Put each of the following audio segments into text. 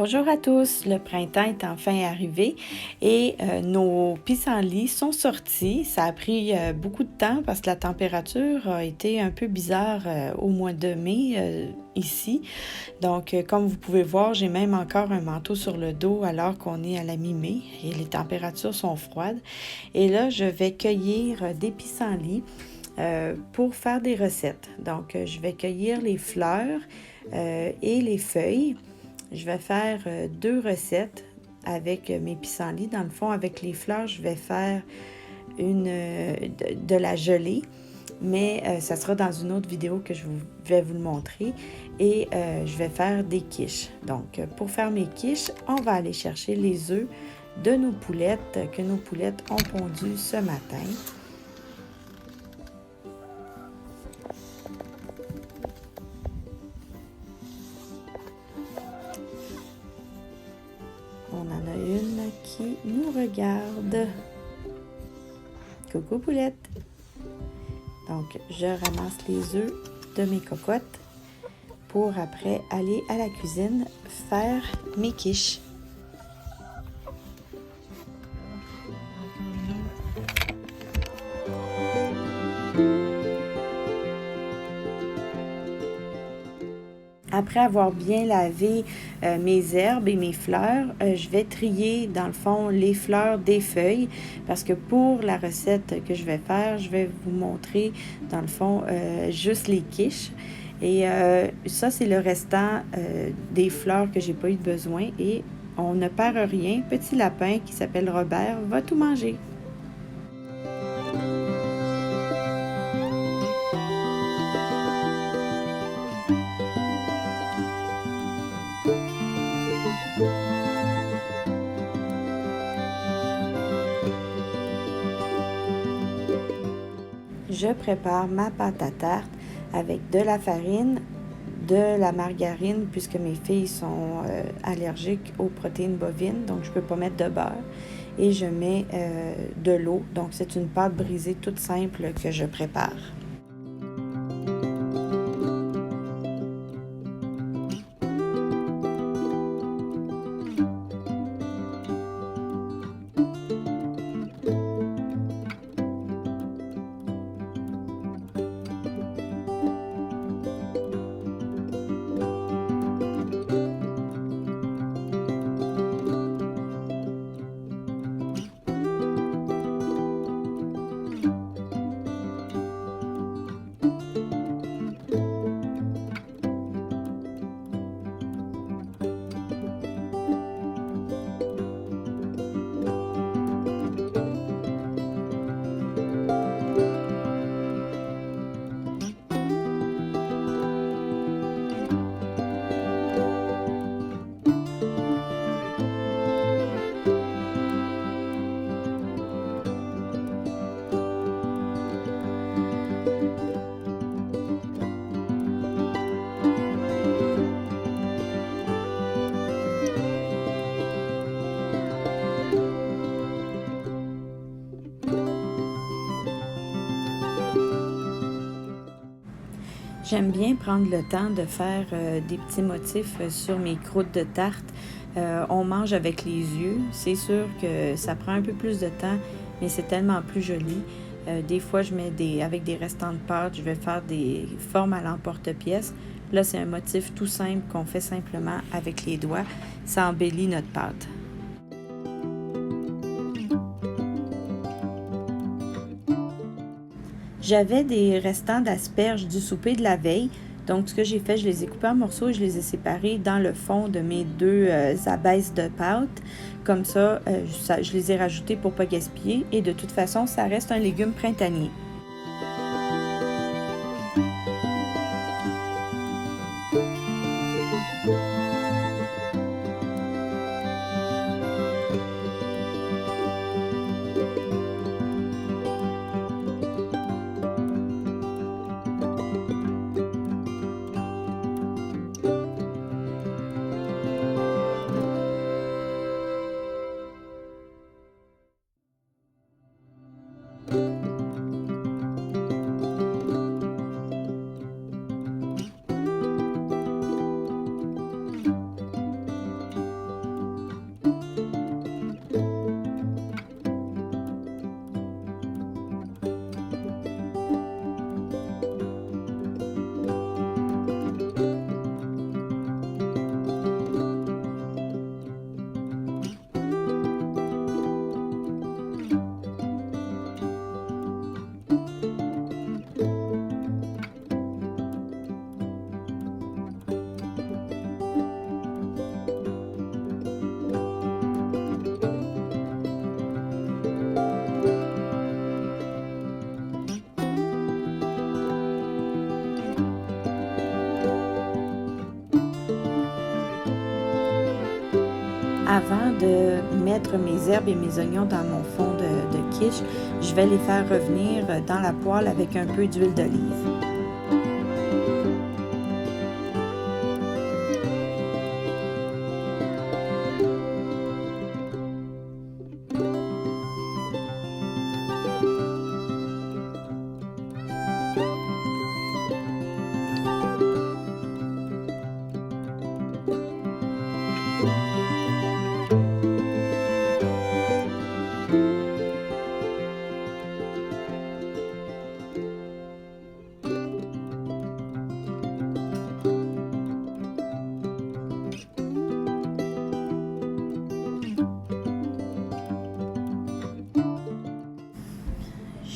Bonjour à tous, le printemps est enfin arrivé et nos pissenlits sont sortis. Ça a pris beaucoup de temps parce que la température a été un peu bizarre au mois de mai ici. Donc, comme vous pouvez voir, j'ai même encore un manteau sur le dos alors qu'on est à la mi-mai et les températures sont froides. Et là, je vais cueillir des pissenlits pour faire des recettes. Donc, je vais cueillir les fleurs et les feuilles. Je vais faire deux recettes avec mes pissenlits. Dans le fond, avec les fleurs, je vais faire de la gelée, mais ça sera dans une autre vidéo que je vais vous le montrer. Et je vais faire des quiches. Donc, pour faire mes quiches, on va aller chercher les œufs de nos poulettes que nos poulettes ont pondu ce matin. On en a une qui nous regarde. Coucou poulette! Donc, je ramasse les œufs de mes cocottes pour après aller à la cuisine faire mes quiches. Après avoir bien lavé mes herbes et mes fleurs, je vais trier dans le fond les fleurs des feuilles parce que pour la recette que je vais faire, je vais vous montrer dans le fond juste les quiches. Et ça, c'est le restant des fleurs que j'ai pas eu de besoin et on ne perd rien. Petit lapin qui s'appelle Robert va tout manger. Je prépare ma pâte à tarte avec de la farine, de la margarine, puisque mes filles sont allergiques aux protéines bovines, donc je ne peux pas mettre de beurre. Et je mets de l'eau, donc c'est une pâte brisée toute simple que je prépare. J'aime bien prendre le temps de faire des petits motifs sur mes croûtes de tarte. On mange avec les yeux. C'est sûr que ça prend un peu plus de temps, mais c'est tellement plus joli. Des fois, je mets avec des restants de pâte, je vais faire des formes à l'emporte-pièce. Là, c'est un motif tout simple qu'on fait simplement avec les doigts. Ça embellit notre pâte. J'avais des restants d'asperges du souper de la veille. Donc, ce que j'ai fait, je les ai coupés en morceaux et je les ai séparés dans le fond de mes deux abaisses de pâte. Comme ça, je les ai rajoutés pour ne pas gaspiller. Et de toute façon, ça reste un légume printanier. Avant de mettre mes herbes et mes oignons dans mon fond de quiche, je vais les faire revenir dans la poêle avec un peu d'huile d'olive.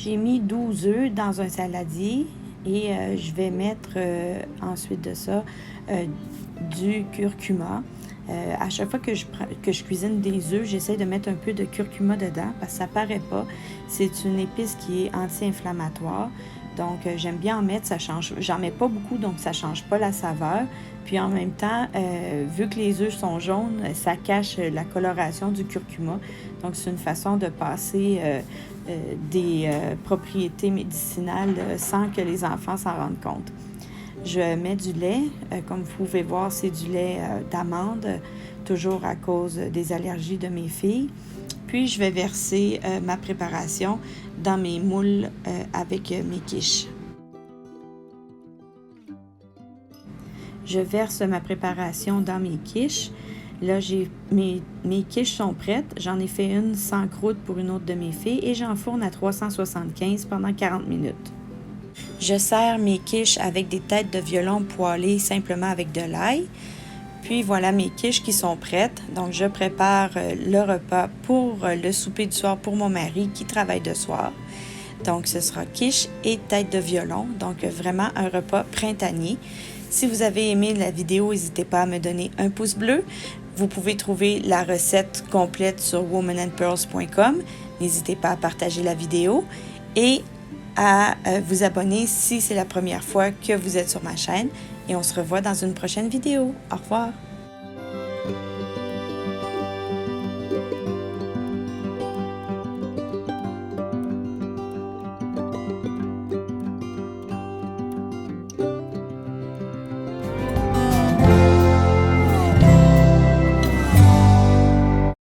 J'ai mis 12 œufs dans un saladier et je vais mettre ensuite de ça du curcuma. À chaque fois que je cuisine des œufs, j'essaie de mettre un peu de curcuma dedans parce que ça paraît pas. C'est une épice qui est anti-inflammatoire. Donc, j'aime bien en mettre, ça change. J'en mets pas beaucoup, donc ça change pas la saveur. Puis en même temps, vu que les œufs sont jaunes, ça cache la coloration du curcuma. Donc, c'est une façon de passer des propriétés médicinales sans que les enfants s'en rendent compte. Je mets du lait. Comme vous pouvez voir, c'est du lait d'amande, toujours à cause des allergies de mes filles. Puis, je vais verser ma préparation dans mes moules avec mes quiches. Je verse ma préparation dans mes quiches. Là, mes quiches sont prêtes. J'en ai fait une sans croûte pour une autre de mes filles et j'enfourne à 375 pendant 40 minutes. Je sers mes quiches avec des têtes de violon poêlées simplement avec de l'ail. Puis voilà mes quiches qui sont prêtes. Donc, je prépare le repas pour le souper du soir pour mon mari qui travaille de soir. Donc, ce sera quiche et tête de violon. Donc, vraiment un repas printanier. Si vous avez aimé la vidéo, n'hésitez pas à me donner un pouce bleu. Vous pouvez trouver la recette complète sur womanandpearls.com. N'hésitez pas à partager la vidéo et à vous abonner si c'est la première fois que vous êtes sur ma chaîne. Et on se revoit dans une prochaine vidéo. Au revoir!